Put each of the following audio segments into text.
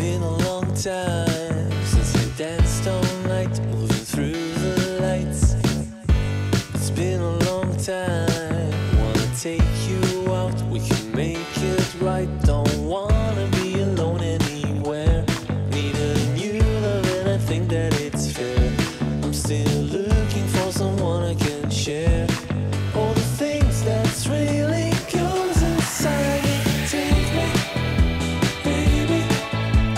been a long time since I danced all night, moving through the lights. It's been a long time. Wanna take you out, we can make it right. Don't wanna be alone anywhere. Need a new love and I think that it's fair. I'm still looking for someone I can share all the things that's really goes inside me. Take me, baby,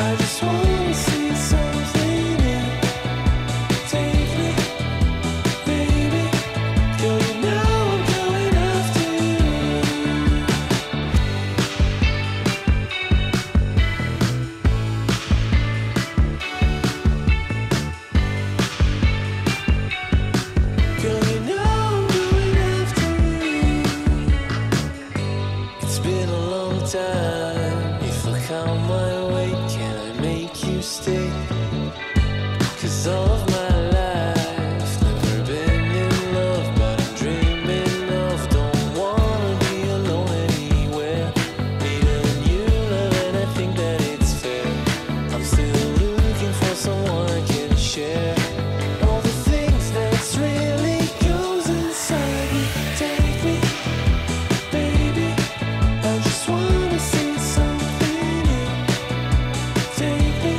I just wanna see something new. Take me, baby, girl, you know I'm going after you. Girl, you know I'm going after you. It's been a long time. If I count my way, can I make you stay? 'Cause all of my life, never been in love, but I'm dreaming of. Don't wanna be alone anywhere. Need a new love and I think that it's fair. I'm still looking for someone I can share all the things that's really goes inside me. Take me, baby, I just wanna see something new. Take me,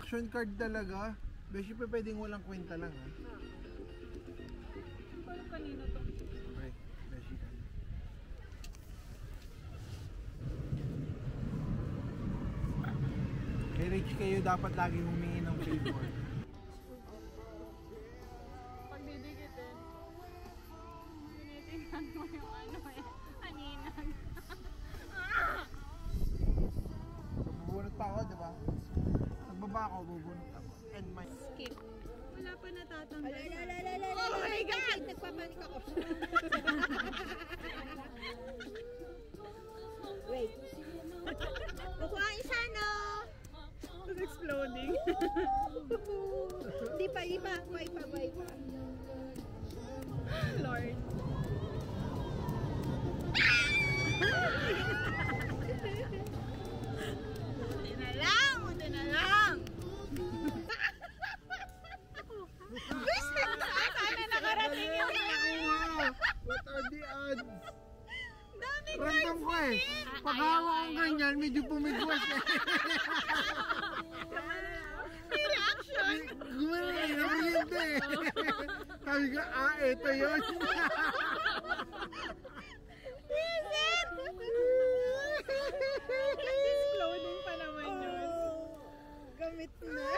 attraction card talaga. Beshi pa pwedeng walang kwenta lang ha. Parang kanino to? Okay, beshi ka. Kay Rich kayo dapat lagi humingi ng favor. Pag didikitin, tinitingnan mo yung ano eh, aninag. Bubunot pa ako, di ba? Nagbaba ako, bubunot ako. And my... Skip. Wala pa natatanggal. Oh my God! Nagpapanik ako. Wait. Kukuha ang isa, no? It's exploding. Di pa. Wait pa. Lord. Buti na lang. Sana nakarating yung What are the odds? daming Random ko eh. Paghawa kong ganyan, medyo pumigwas eh. may reaction. Gumana na yun, hindi eh. Sabi ko, eto yun. Is it? Exploding pa naman yun. Gamit na.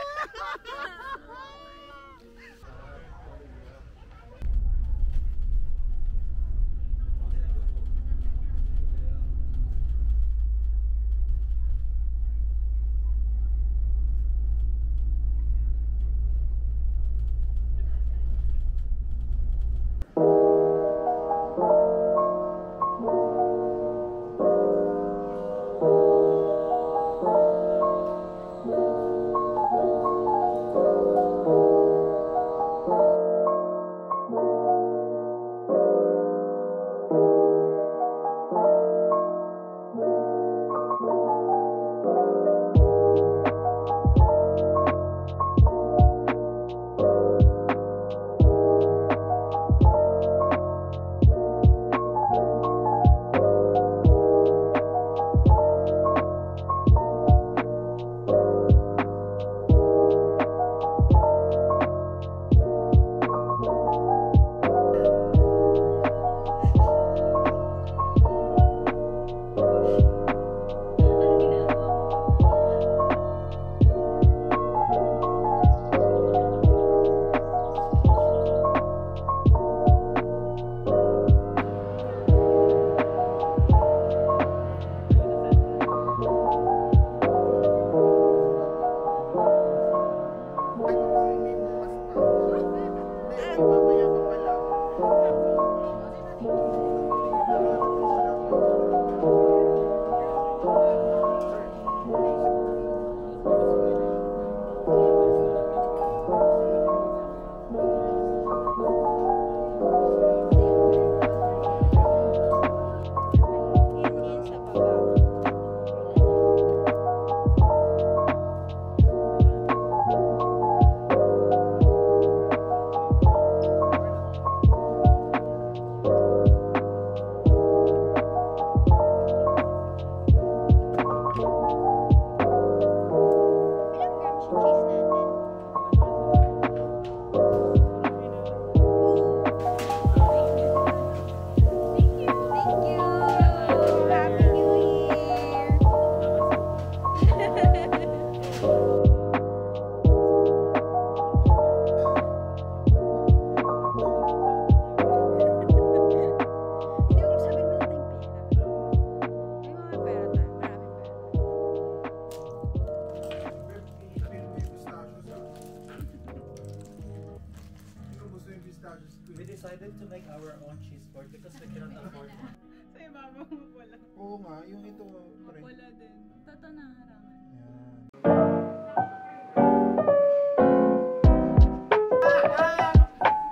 We decided to make our own cheese board because we cannot afford one. Sa ibabaw mo pala. Oo nga, yung ito. Wala din. Tata na haraman.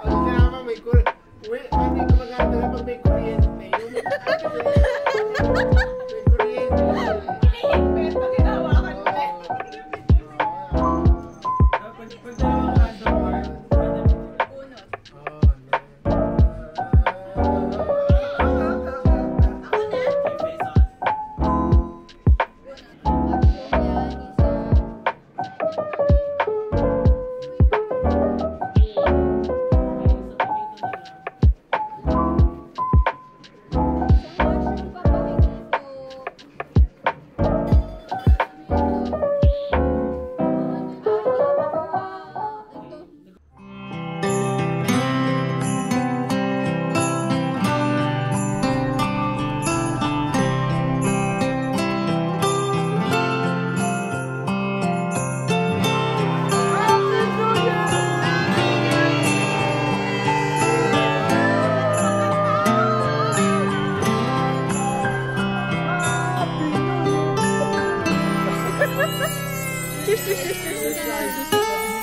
Ang sinama may kuryente. Wait, hindi ko maganda pag may kuryente. May kuryente. Pinihigpit pag hinawakan mo eh. Pag dalawang handle bar, Bunot. face on. Cheers, cheers, cheers, cheers, cheers, cheers, cheers.